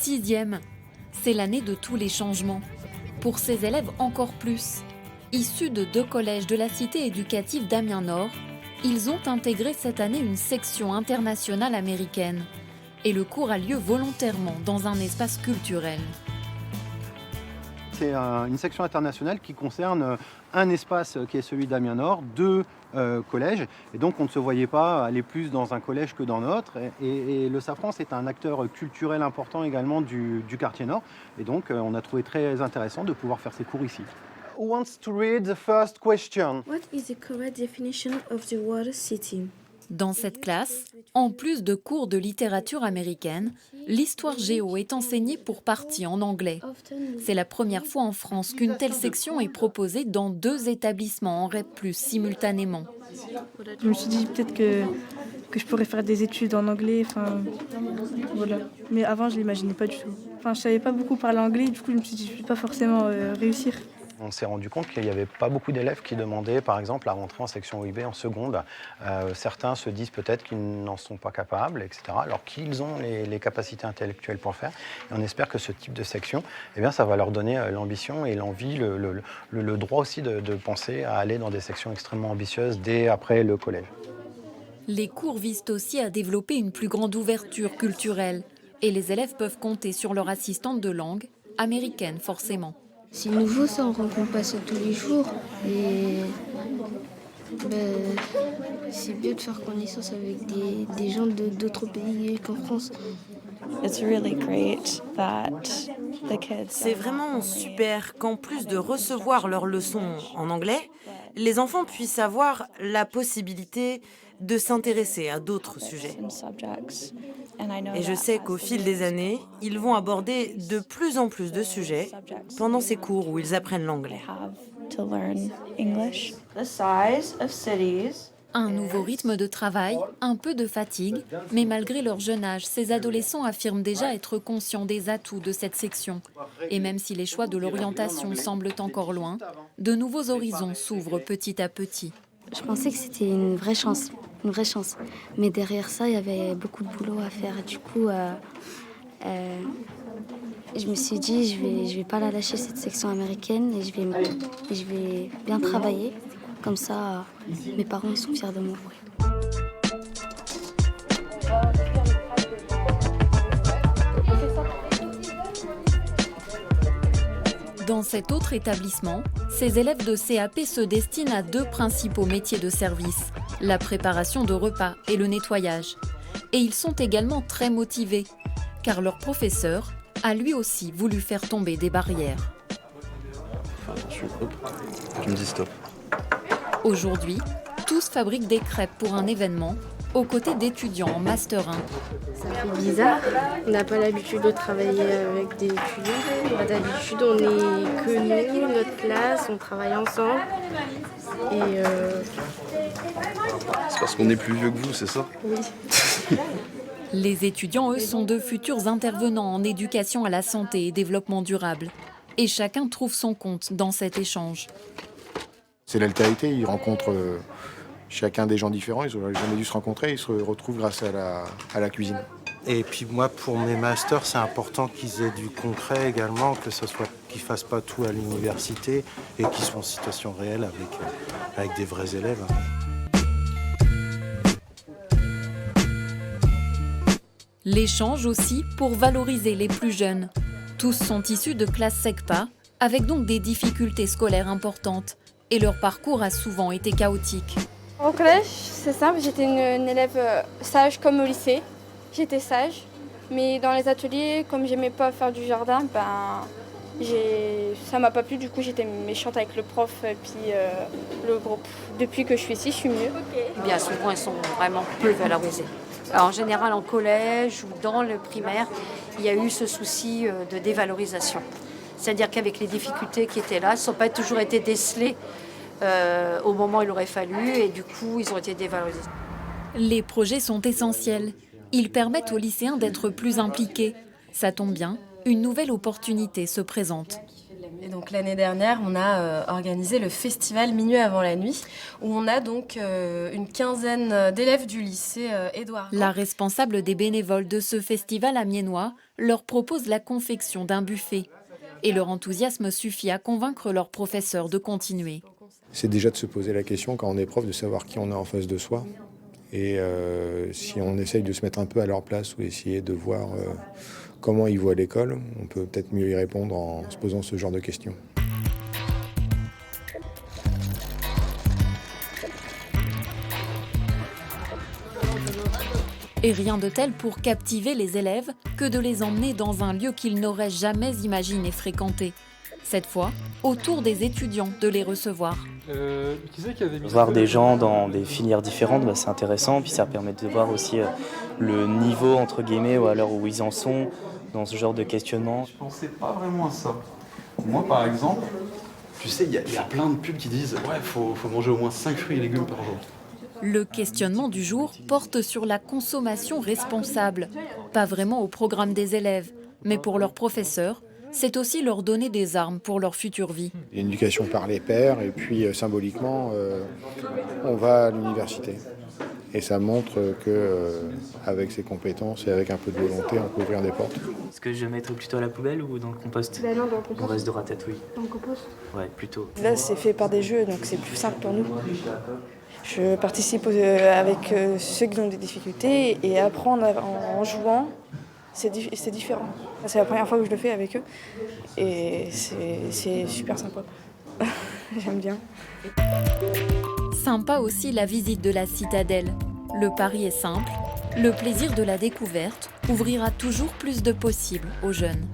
6e, c'est l'année de tous les changements. Pour ces élèves encore plus. Issus de 2 collèges de la cité éducative d'Amiens-Nord, ils ont intégré cette année une section internationale américaine. Et le cours a lieu volontairement dans un espace culturel. C'est une section internationale qui concerne un espace qui est celui d'Amiens-Nord, 2 collèges. Et donc on ne se voyait pas aller plus dans un collège que dans l'autre. Et le Safran, c'est un acteur culturel important également du quartier Nord. Et donc on a trouvé très intéressant de pouvoir faire ces cours ici. Who wants to read the first question? What is the correct definition of the word city? Dans cette classe, en plus de cours de littérature américaine, l'histoire géo est enseignée pour partie en anglais. C'est la première fois en France qu'une telle section est proposée dans 2 établissements en REP+, simultanément. Je me suis dit peut-être que je pourrais faire des études en anglais, voilà. Mais avant, je ne l'imaginais pas du tout. Je ne savais pas beaucoup parler anglais, du coup, je me suis dit je ne vais pas forcément réussir. On s'est rendu compte qu'il n'y avait pas beaucoup d'élèves qui demandaient, par exemple, à rentrer en section OIB en seconde. Certains se disent peut-être qu'ils n'en sont pas capables, etc., alors qu'ils ont les capacités intellectuelles pour le faire. Et on espère que ce type de section, eh bien, ça va leur donner l'ambition et l'envie, le droit aussi de penser à aller dans des sections extrêmement ambitieuses dès après le collège. Les cours visent aussi à développer une plus grande ouverture culturelle. Et les élèves peuvent compter sur leur assistante de langue, américaine forcément. C'est nouveau, ça, on rencontre pas ça tous les jours. Et c'est bien de faire connaissance avec des gens d'autres pays qu'en France. C'est vraiment super qu'en plus de recevoir leurs leçons en anglais, les enfants puissent avoir la possibilité de s'intéresser à d'autres sujets. Et je sais qu'au fil des années, ils vont aborder de plus en plus de sujets pendant ces cours où ils apprennent l'anglais. Un nouveau rythme de travail, un peu de fatigue, mais malgré leur jeune âge, ces adolescents affirment déjà être conscients des atouts de cette section. Et même si les choix de l'orientation semblent encore loin, de nouveaux horizons s'ouvrent petit à petit. Je pensais que c'était une vraie chance. Mais derrière ça, il y avait beaucoup de boulot à faire. Du coup, je me suis dit, je vais pas la lâcher, cette section américaine, et je vais bien travailler. Comme ça, mes parents ils sont fiers de moi. Dans cet autre établissement, ces élèves de CAP se destinent à 2 principaux métiers de service, la préparation de repas et le nettoyage. Et ils sont également très motivés, car leur professeur a lui aussi voulu faire tomber des barrières. Tu me dis stop. Aujourd'hui, tous fabriquent des crêpes pour un événement, aux côtés d'étudiants en Master 1. Ça fait bizarre, on n'a pas l'habitude de travailler avec des étudiants. D'habitude, on n'est que nous, notre classe, on travaille ensemble. Et C'est parce qu'on est plus vieux que vous, c'est ça? oui. Les étudiants, eux, sont de futurs intervenants en éducation à la santé et développement durable. Et chacun trouve son compte dans cet échange. C'est l'altérité, ils rencontrent chacun des gens différents, ils n'auraient jamais dû se rencontrer, ils se retrouvent grâce à la cuisine. Et puis moi, pour mes masters, c'est important qu'ils aient du concret également, qu'ils ne fassent pas tout à l'université et qu'ils soient en situation réelle avec des vrais élèves. L'échange aussi pour valoriser les plus jeunes. Tous sont issus de classes SECPA, avec donc des difficultés scolaires importantes. Et leur parcours a souvent été chaotique. Au collège, c'est simple, j'étais une élève sage comme au lycée. J'étais sage, mais dans les ateliers, comme j'aimais pas faire du jardin, ça m'a pas plu. Du coup, j'étais méchante avec le prof et puis le groupe. Depuis que je suis ici, je suis mieux. Bien souvent, elles sont vraiment peu valorisées. Alors, en général, en collège ou dans le primaire, il y a eu ce souci de dévalorisation. C'est-à-dire qu'avec les difficultés qui étaient là, elles n'ont pas toujours été décelées au moment où il aurait fallu et du coup, ils ont été dévalorisés. Les projets sont essentiels. Ils permettent aux lycéens d'être plus impliqués. Ça tombe bien, une nouvelle opportunité se présente. Et donc l'année dernière, on a organisé le festival Minuit avant la nuit, où on a donc une quinzaine d'élèves du lycée Édouard Grand. La responsable des bénévoles de ce festival amiénois leur propose la confection d'un buffet. Et leur enthousiasme suffit à convaincre leurs professeurs de continuer. C'est déjà de se poser la question quand on est prof de savoir qui on a en face de soi. Et si on essaye de se mettre un peu à leur place ou essayer de voir comment ils voient l'école, on peut peut-être mieux y répondre en se posant ce genre de questions. Et rien de tel pour captiver les élèves que de les emmener dans un lieu qu'ils n'auraient jamais imaginé fréquenter. Cette fois, au tour des étudiants de les recevoir. Voir des gens dans des filières différentes, c'est intéressant, puis ça permet de voir aussi le niveau, entre guillemets, ou à l'heure où ils en sont, dans ce genre de questionnement. Je pensais pas vraiment à ça. Moi, par exemple, tu sais, il y a plein de pubs qui disent « Ouais, faut manger au moins 5 fruits et légumes par jour ». Le questionnement du jour porte sur la consommation responsable. Pas vraiment au programme des élèves, mais pour leurs professeurs, c'est aussi leur donner des armes pour leur future vie. Une éducation par les pairs et puis symboliquement, on va à l'université. Et ça montre qu'avec ses compétences et avec un peu de volonté, on peut ouvrir des portes. Est-ce que je mettrais plutôt à la poubelle ou dans le compost? Non, dans le compost. On reste de ratatouille. Dans le compost. Ouais, plutôt. Là, c'est fait par des jeux, donc c'est plus simple pour nous. Je participe avec ceux qui ont des difficultés et apprendre en jouant, c'est différent. C'est la première fois que je le fais avec eux et c'est super sympa. J'aime bien. Sympa aussi la visite de la citadelle. Le pari est simple, le plaisir de la découverte ouvrira toujours plus de possibles aux jeunes.